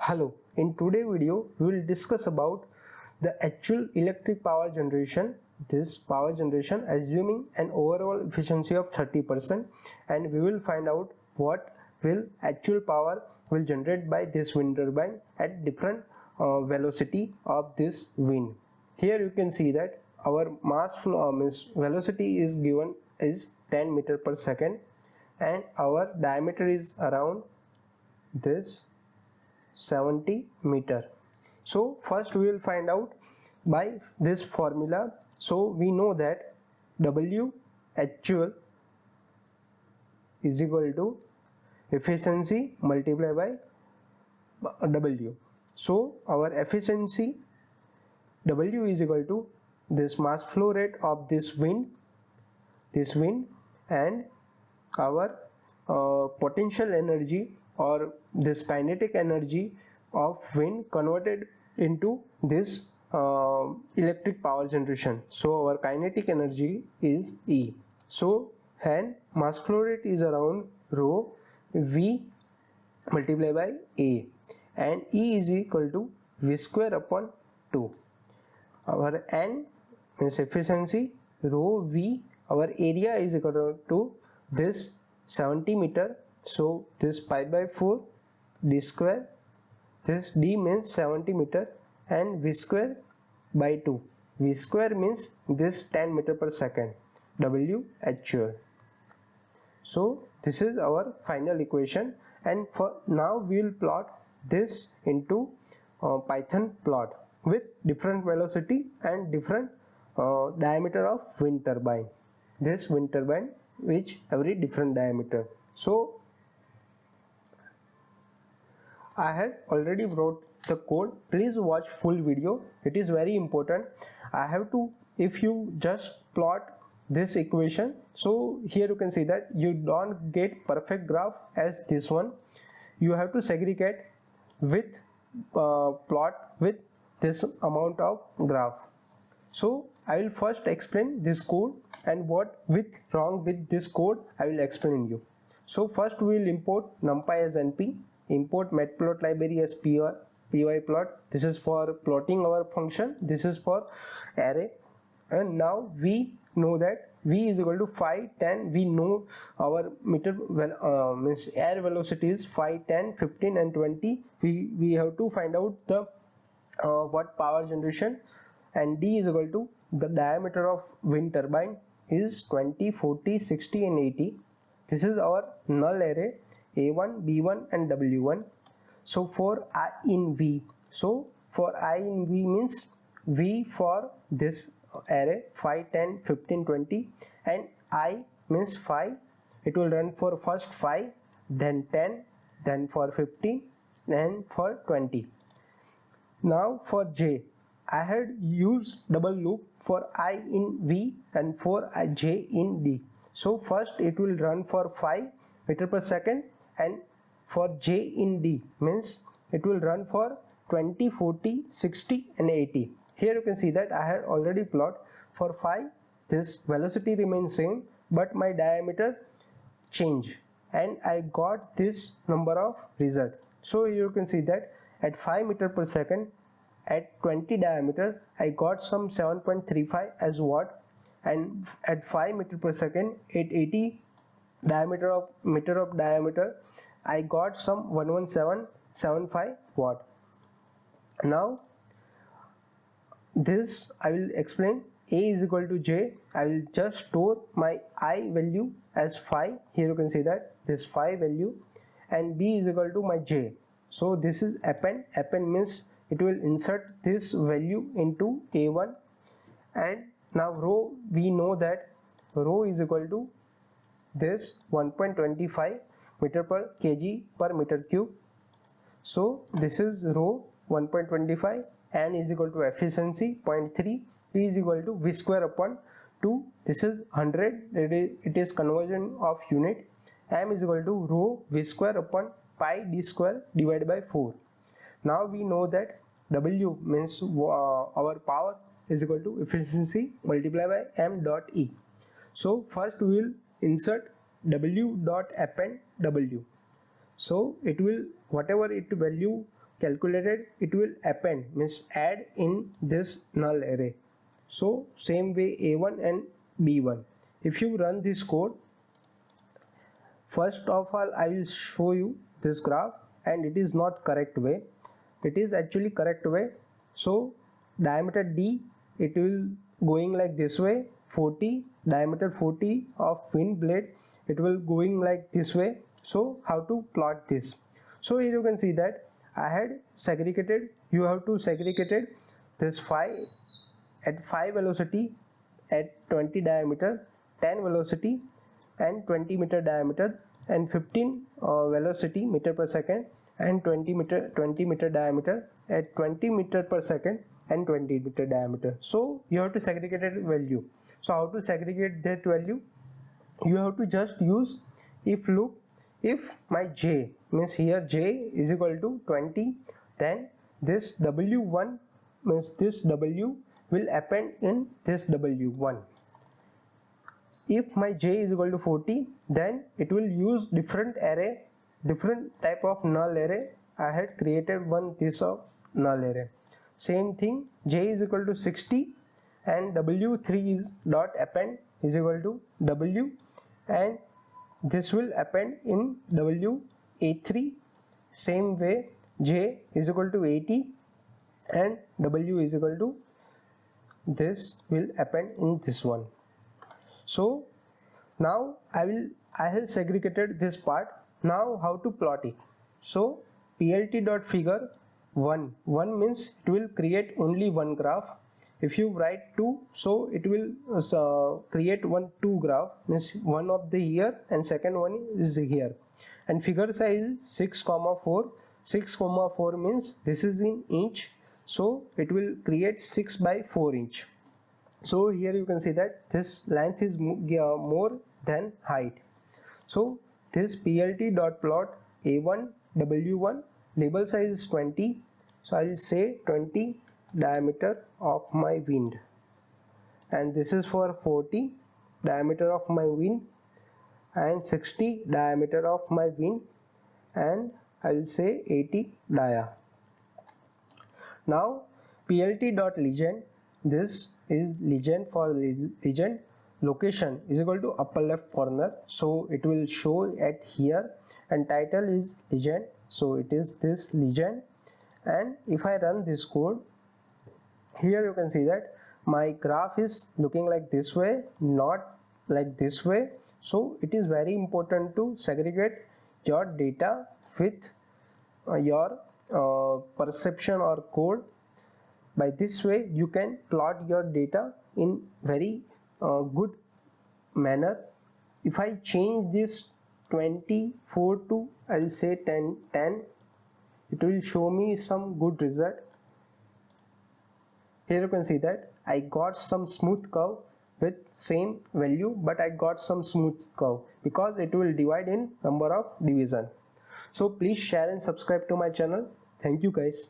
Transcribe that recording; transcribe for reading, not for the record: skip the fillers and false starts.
Hello, in today's video we will discuss about the actual electric power generation. This power generation assuming an overall efficiency of 30%, and we will find out what will actual power will generate by this wind turbine at different velocity of this wind. Here you can see that our mass flow means velocity is given is 10 meter per second, and our diameter is around this 70 meter. So first we will find out by this formula. So we know that W actual is equal to efficiency multiplied by W. So our efficiency W is equal to this mass flow rate of this wind and our potential energy or this kinetic energy of wind converted into this electric power generation. So our kinetic energy is E. So and mass flow rate is around rho V multiplied by A, and E is equal to V square upon 2. Our N means efficiency rho V, our area is equal to this 70 meter. So this pi by 4 d square, this d means 70 meter, and v square by 2. V square means this 10 meter per second, W actual. So this is our final equation, and for now we will plot this into Python plot with different velocity and different diameter of wind turbine. This wind turbine which every different diameter. So I had already wrote the code. Please watch full video. It is very important. I have to, if you just plot this equation, so here you can see that you don't get perfect graph as this one. You have to segregate with plot with this amount of graph. So I will first explain this code, and what with wrong with this code I will explain you. So first we will import numpy as np, import matplot library as pyplot. This is for plotting our function, this is for array. And now we know that v is equal to 5, 10. We know our meter means air velocity is 5, 10, 15 and 20. We have to find out the what power generation, and d is equal to the diameter of wind turbine is 20, 40, 60 and 80. This is our null array A1, B1 and W1. So for I in V, so for I in V means V for this array 5, 10, 15, 20, and I means 5. It will run for first 5, then 10, then for 15 and for 20. Now for J, I had used double loop for I in V and for J in D. So first it will run for 5 meter per second, and for J in D means it will run for 20, 40, 60 and 80. Here you can see that I had already plot for 5 this velocity remains same, but my diameter change, and I got this number of result. So you can see that at 5 meter per second at 20 diameter I got some 7.35 as watt, and at 5 meter per second at 80 diameter of meter of diameter I got some 11775 watt. Now this I will explain. A is equal to J. I will just store my I value as 5. Here you can see that this 5 value, and B is equal to my J. So this is append. Append means it will insert this value into A1, and now rho, we know that rho is equal to this 1.25 meter per kg per meter cube. So this is rho 1.25, N is equal to efficiency 0.3, P is equal to V square upon 2. This is 100, it is conversion of unit. M is equal to rho V square upon pi d square divided by 4. Now we know that W means our power is equal to efficiency multiplied by M dot E. So first we will insert W dot append W. So it will, whatever it value calculated, it will append, means add in this null array. So same way A1 and B1. If you run this code, first of all I will show you this graph, and it is not correct way, it is actually correct way. So diameter D, it will going like this way, 40, diameter 40 of wind blade, it will going like this way. So how to plot this? So here you can see that I had segregated, you have to segregated this 5 at 5 velocity, at 20 diameter, 10 velocity and 20 meter diameter, and 15 velocity meter per second, and 20 meter diameter at 20 meter per second and 20 meter diameter. So you have to segregate a value. So how to segregate that value? You have to just use if loop. If my j, means here j is equal to 20, then this w1, means this w will append in this w1. If my j is equal to 40, then it will use different array, different type of null array. I had created one this of null array. Same thing, j is equal to 60 and w3 is dot append is equal to w, and this will append in w3. Same way, j is equal to 80 and w is equal to this will append in this one. So now I have segregated this part. Now how to plot it? So plt.figure 1 means it will create only one graph. If you write 2, so it will create 2 graph, means one of the here and second one is here. And figure size 6,4. 6,4 means this is in inch, so it will create 6 by 4 inch. So here you can see that this length is more than height. So this plt.plot a1 w1, label size is 20, so I will say 20 diameter of my wind, and this is for 40 diameter of my wind and 60 diameter of my wind, and I will say 80 dia. Now plt.legend, this is legend. For legend, location is equal to upper left corner, so it will show at here, and title is legend, so it is this legend. And if I run this code, here you can see that my graph is looking like this way, not like this way. So it is very important to segregate your data with your perception or code. By this way you can plot your data in very good manner. If I change this 24 to, I'll say 10, it will show me some good result. Here you can see that I got some smooth curve with same value, but I got some smooth curve because it will divide in number of division. So please share and subscribe to my channel. Thank you guys.